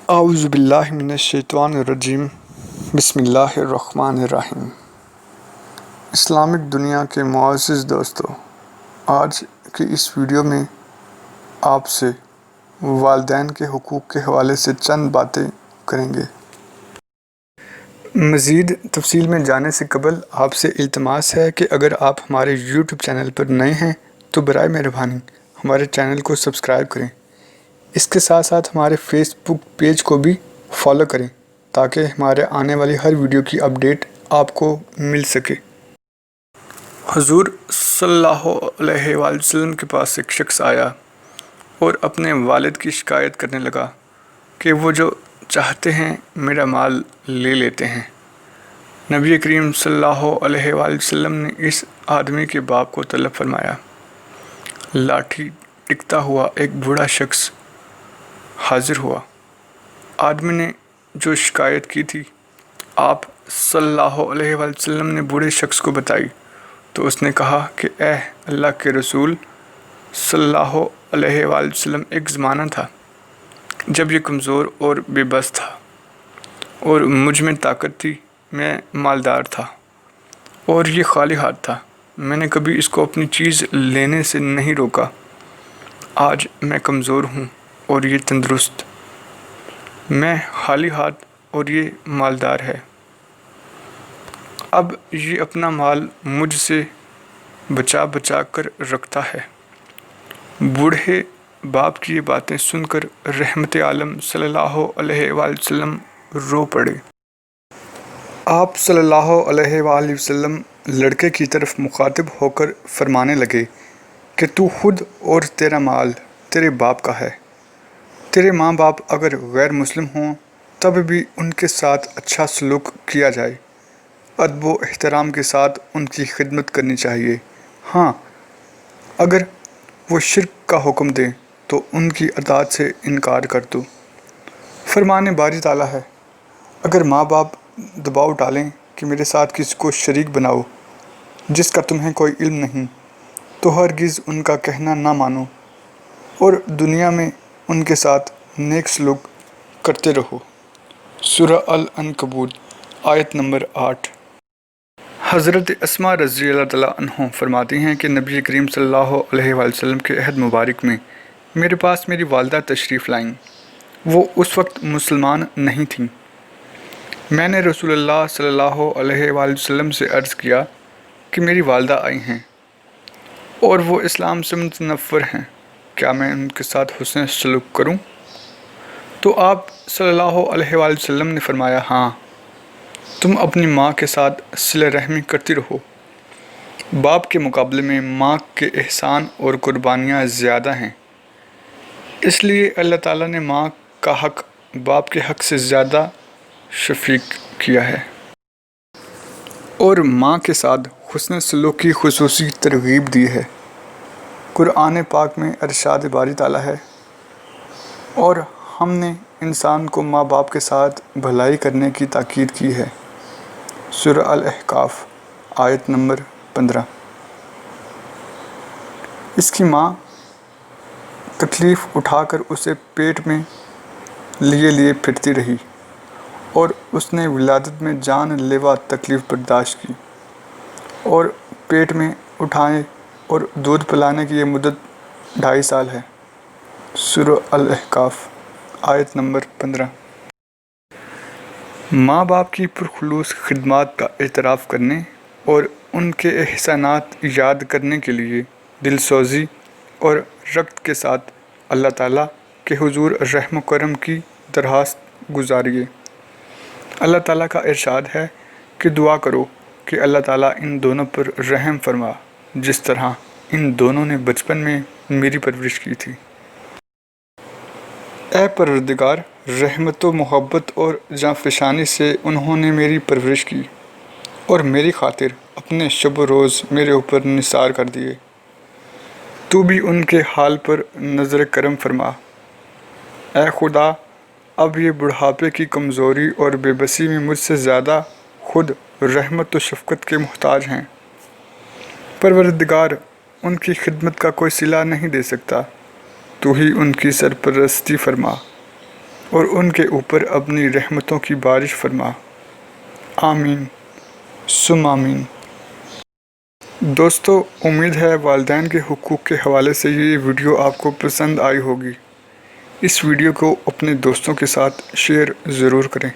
اعوذ باللہ من الشیطان الرجیم بسم اللہ الرحمن الرحیم۔ اسلامک دنیا کے معزز دوستو، آج کی اس ویڈیو میں آپ سے والدین کے حقوق کے حوالے سے چند باتیں کریں گے۔ مزید تفصیل میں جانے سے قبل آپ سے التماس ہے کہ اگر آپ ہمارے یوٹیوب چینل پر نئے ہیں تو برائے مہربانی ہمارے چینل کو سبسکرائب کریں۔ اس کے ساتھ ساتھ ہمارے فیس بک پیج کو بھی فالو کریں تاکہ ہمارے آنے والی ہر ویڈیو کی اپڈیٹ آپ کو مل سکے۔ حضور صلی اللہ علیہ وآلہ وسلم کے پاس ایک شخص آیا اور اپنے والد کی شکایت کرنے لگا کہ وہ جو چاہتے ہیں میرا مال لے لیتے ہیں۔ نبی کریم صلی اللہ علیہ وآلہ وسلم نے اس آدمی کے باپ کو طلب فرمایا۔ لاٹھی ٹکتا ہوا ایک بوڑھا شخص حاضر ہوا۔ آدمی نے جو شکایت کی تھی آپ صلی اللہ علیہ وآلہ وسلم نے بوڑھے شخص کو بتائی تو اس نے کہا کہ اے اللہ کے رسول صلی اللہ علیہ وآلہ وسلم، ایک زمانہ تھا جب یہ کمزور اور بے بس تھا اور مجھ میں طاقت تھی، میں مالدار تھا اور یہ خالی ہاتھ تھا۔ میں نے کبھی اس کو اپنی چیز لینے سے نہیں روکا۔ آج میں کمزور ہوں اور یہ تندرست، میں خالی ہاتھ اور یہ مالدار ہے۔ اب یہ اپنا مال مجھ سے بچا بچا کر رکھتا ہے۔ بوڑھے باپ کی یہ باتیں سن کر رحمت عالم صلی اللہ علیہ وآلہ وسلم رو پڑے۔ آپ صلی اللہ علیہ وآلہ وسلم لڑکے کی طرف مخاطب ہو کر فرمانے لگے کہ تو خود اور تیرا مال تیرے باپ کا ہے۔ تیرے ماں باپ اگر غیر مسلم ہوں تب بھی ان کے ساتھ اچھا سلوک کیا جائے، ادب و احترام کے ساتھ ان کی خدمت کرنی چاہیے۔ ہاں، اگر وہ شرک کا حکم دیں تو ان کی اطاعت سے انکار کر دو۔ فرمان باری تعالیٰ ہے، اگر ماں باپ دباؤ ڈالیں کہ میرے ساتھ کسی کو شریک بناؤ جس کا تمہیں کوئی علم نہیں، تو ہرگز ان کا کہنا نہ مانو اور دنیا میں ان کے ساتھ نیک سلوک کرتے رہو۔ سورہ العنکبوت آیت نمبر 8۔ حضرت اسماء رضی اللہ تعالیٰ عنہ فرماتی ہیں کہ نبی کریم صلی اللہ علیہ وآلہ وسلم کے عہد مبارک میں میرے پاس میری والدہ تشریف لائیں۔ وہ اس وقت مسلمان نہیں تھیں۔ میں نے رسول اللہ صلی اللہ علیہ وآلہ وسلم سے عرض کیا کہ میری والدہ آئی ہیں اور وہ اسلام سے متنفر ہیں، کیا میں ان کے ساتھ حسن سلوک کروں؟ تو آپ صلی اللہ علیہ وآلہ وسلم نے فرمایا، ہاں، تم اپنی ماں کے ساتھ صلہ رحمی کرتی رہو۔ باپ کے مقابلے میں ماں کے احسان اور قربانیاں زیادہ ہیں، اس لیے اللہ تعالیٰ نے ماں کا حق باپ کے حق سے زیادہ شفیع کیا ہے اور ماں کے ساتھ حسن سلوک کی خصوصی ترغیب دی ہے۔ قرآن پاک میں ارشاد باری تعالیٰ ہے، اور ہم نے انسان کو ماں باپ کے ساتھ بھلائی کرنے کی تاکید کی ہے۔ سورہ الاحقاف آیت نمبر 15۔ اس کی ماں تکلیف اٹھا کر اسے پیٹ میں لیے پھرتی رہی اور اس نے ولادت میں جان لیوا تکلیف برداشت کی، اور پیٹ میں اٹھانے اور دودھ پلانے کی یہ مدت 2.5 سال ہے۔ سورہ الاحقاف آیت نمبر 15۔ ماں باپ کی پرخلوص خدمات کا اعتراف کرنے اور ان کے احسانات یاد کرنے کے لیے دل سوزی اور رغبت کے ساتھ اللہ تعالیٰ کے حضور رحم و کرم کی درخواست گزاریے۔ اللہ تعالیٰ کا ارشاد ہے کہ دعا کرو کہ اللہ تعالیٰ ان دونوں پر رحم فرما جس طرح ان دونوں نے بچپن میں میری پرورش کی تھی۔ اے پروردگار، رحمت و محبت اور جانفشانی سے انہوں نے میری پرورش کی اور میری خاطر اپنے شب و روز میرے اوپر نثار کر دیے۔ تو بھی ان کے حال پر نظر کرم فرما۔ اے خدا، اب یہ بڑھاپے کی کمزوری اور بے بسی میں مجھ سے زیادہ خود رحمت و شفقت کے محتاج ہیں۔ پروردگار، ان کی خدمت کا کوئی صلہ نہیں دے سکتا، تو ہی ان کی سرپرستی فرما۔ اور ان کے اوپر اپنی رحمتوں کی بارش فرما۔ آمین ثم آمین۔ دوستو، امید ہے والدین کے حقوق کے حوالے سے یہ ویڈیو آپ کو پسند آئی ہوگی۔ اس ویڈیو کو اپنے دوستوں کے ساتھ شیئر ضرور کریں۔